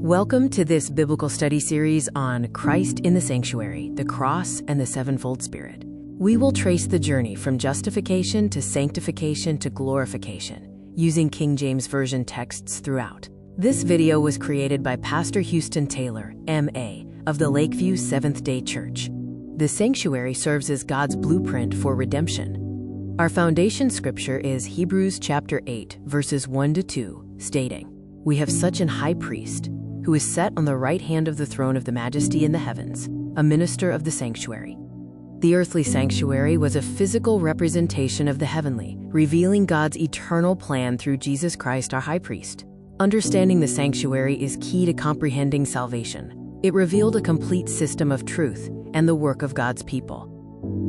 Welcome to this biblical study series on Christ in the Sanctuary, the Cross, and the Sevenfold Spirit. We will trace the journey from justification to sanctification to glorification, using King James Version texts throughout. This video was created by Pastor Houston Taylor, M.A., of the Lakeview Seventh-day Church. The sanctuary serves as God's blueprint for redemption. Our foundation scripture is Hebrews chapter 8, verses 1-2, stating, "We have such an high priest, who is set on the right hand of the throne of the majesty in the heavens, a minister of the sanctuary." The earthly sanctuary was a physical representation of the heavenly, revealing God's eternal plan through Jesus Christ, our high priest. Understanding the sanctuary is key to comprehending salvation. It revealed a complete system of truth and the work of God's people.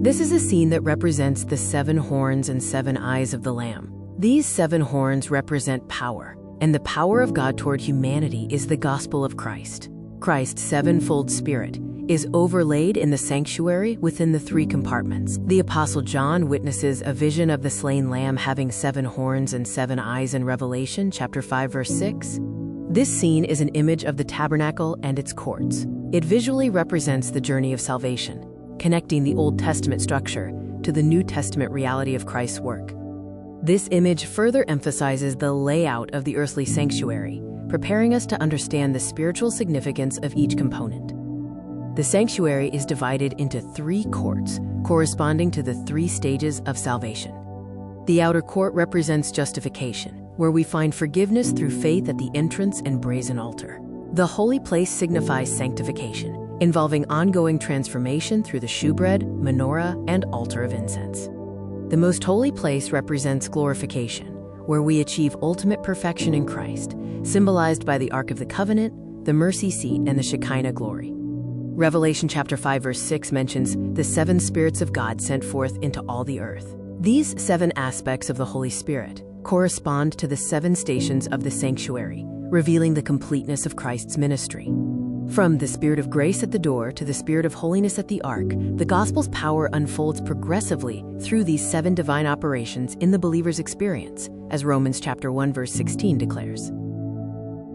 This is a scene that represents the 7 horns and 7 eyes of the Lamb. These 7 horns represent power, and the power of God toward humanity is the gospel of Christ. Christ's sevenfold Spirit is overlaid in the sanctuary within the 3 compartments. The Apostle John witnesses a vision of the slain lamb having 7 horns and 7 eyes in Revelation chapter 5, verse 6. This scene is an image of the tabernacle and its courts. It visually represents the journey of salvation, connecting the Old Testament structure to the New Testament reality of Christ's work. This image further emphasizes the layout of the earthly sanctuary, preparing us to understand the spiritual significance of each component. The sanctuary is divided into 3 courts, corresponding to the 3 stages of salvation. The outer court represents justification, where we find forgiveness through faith at the entrance and brazen altar. The holy place signifies sanctification, involving ongoing transformation through the shewbread, menorah, and altar of incense. The most holy place represents glorification, where we achieve ultimate perfection in Christ, symbolized by the Ark of the Covenant, the mercy seat, and the Shekinah glory. Revelation chapter 5, verse 6 mentions the 7 spirits of God sent forth into all the earth. These 7 aspects of the Holy Spirit correspond to the 7 stations of the sanctuary, revealing the completeness of Christ's ministry. From the Spirit of grace at the door to the Spirit of holiness at the ark, the gospel's power unfolds progressively through these 7 divine operations in the believer's experience, as Romans chapter 1, verse 16 declares.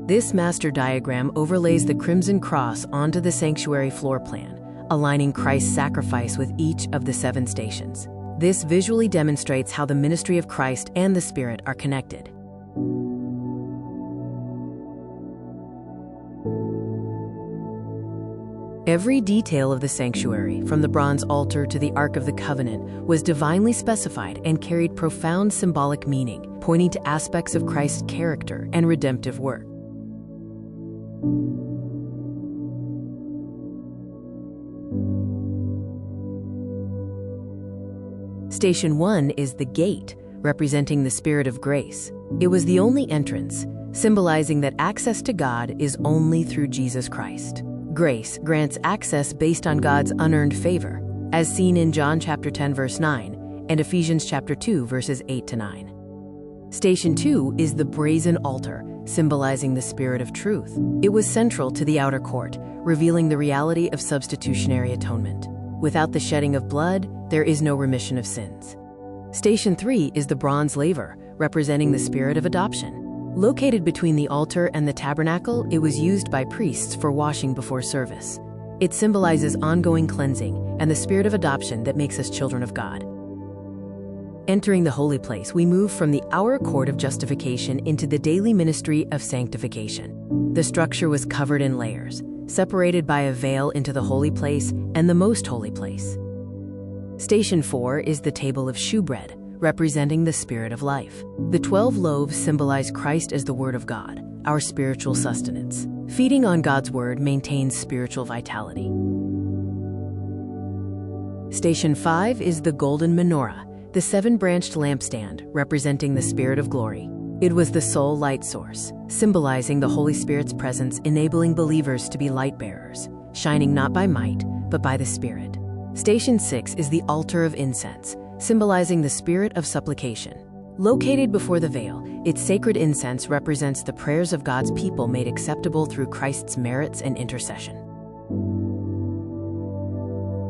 This master diagram overlays the crimson cross onto the sanctuary floor plan, aligning Christ's sacrifice with each of the 7 stations. This visually demonstrates how the ministry of Christ and the Spirit are connected. Every detail of the sanctuary, from the bronze altar to the Ark of the Covenant, was divinely specified and carried profound symbolic meaning, pointing to aspects of Christ's character and redemptive work. Station 1 is the gate, representing the Spirit of grace. It was the only entrance, symbolizing that access to God is only through Jesus Christ. Grace grants access based on God's unearned favor, as seen in John chapter 10, verse 9, and Ephesians chapter 2, verses 8-9. Station 2 is the brazen altar, symbolizing the Spirit of truth. It was central to the outer court, revealing the reality of substitutionary atonement. Without the shedding of blood, there is no remission of sins. Station 3 is the bronze laver, representing the Spirit of adoption. Located between the altar and the tabernacle, it was used by priests for washing before service. It symbolizes ongoing cleansing and the spirit of adoption that makes us children of God. Entering the holy place, we move from the outer court of justification into the daily ministry of sanctification. The structure was covered in layers, separated by a veil into the holy place and the most holy place. Station 4 is the table of shewbread, representing the Spirit of life. The 12 loaves symbolize Christ as the Word of God, our spiritual sustenance. Feeding on God's Word maintains spiritual vitality. Station 5 is the golden menorah, the 7-branched lampstand, representing the Spirit of glory. It was the sole light source, symbolizing the Holy Spirit's presence, enabling believers to be light bearers, shining not by might, but by the Spirit. Station 6 is the altar of incense, symbolizing the spirit of supplication. Located before the veil, its sacred incense represents the prayers of God's people made acceptable through Christ's merits and intercession.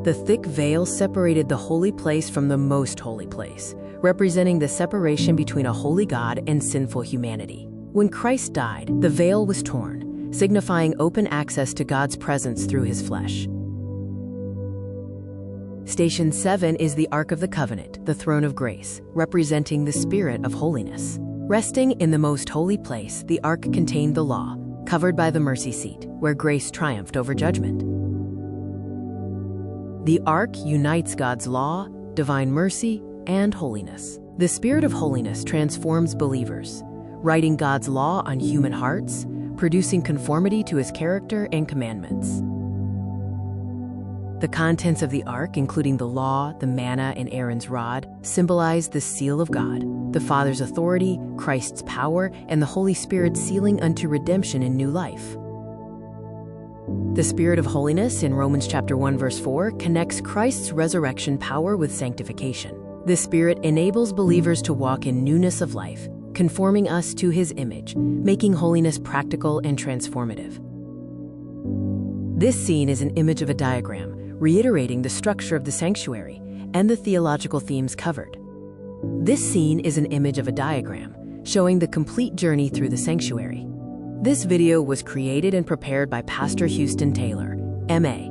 The thick veil separated the holy place from the most holy place, representing the separation between a holy God and sinful humanity. When Christ died, the veil was torn, signifying open access to God's presence through his flesh. Station 7 is the Ark of the Covenant, the throne of grace, representing the Spirit of holiness. Resting in the most holy place, the Ark contained the law, covered by the mercy seat, where grace triumphed over judgment. The Ark unites God's law, divine mercy, and holiness. The Spirit of holiness transforms believers, writing God's law on human hearts, producing conformity to his character and commandments. The contents of the ark, including the law, the manna, and Aaron's rod, symbolize the seal of God, the Father's authority, Christ's power, and the Holy Spirit sealing unto redemption in new life. The Spirit of holiness in Romans chapter 1 verse 4 connects Christ's resurrection power with sanctification. The Spirit enables believers to walk in newness of life, conforming us to his image, making holiness practical and transformative. This scene is an image of a diagram, reiterating the structure of the sanctuary and the theological themes covered. This scene is an image of a diagram, showing the complete journey through the sanctuary. This video was created and prepared by Pastor Houston Taylor, M.A.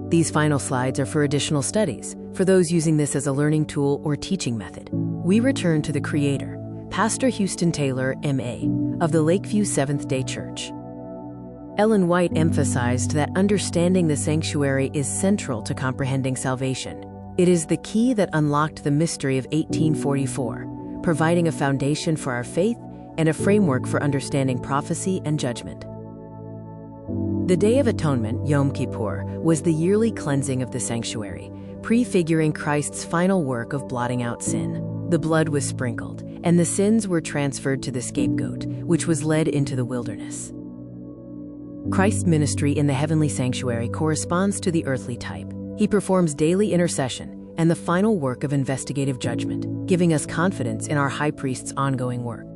These final slides are for additional studies, for those using this as a learning tool or teaching method. We return to the creator, Pastor Houston Taylor, M.A., of the Lakeview Seventh-day Church. Ellen White emphasized that understanding the sanctuary is central to comprehending salvation. It is the key that unlocked the mystery of 1844, providing a foundation for our faith and a framework for understanding prophecy and judgment. The Day of Atonement, Yom Kippur, was the yearly cleansing of the sanctuary, prefiguring Christ's final work of blotting out sin. The blood was sprinkled, and the sins were transferred to the scapegoat, which was led into the wilderness. Christ's ministry in the heavenly sanctuary corresponds to the earthly type. He performs daily intercession and the final work of investigative judgment, giving us confidence in our high priest's ongoing work.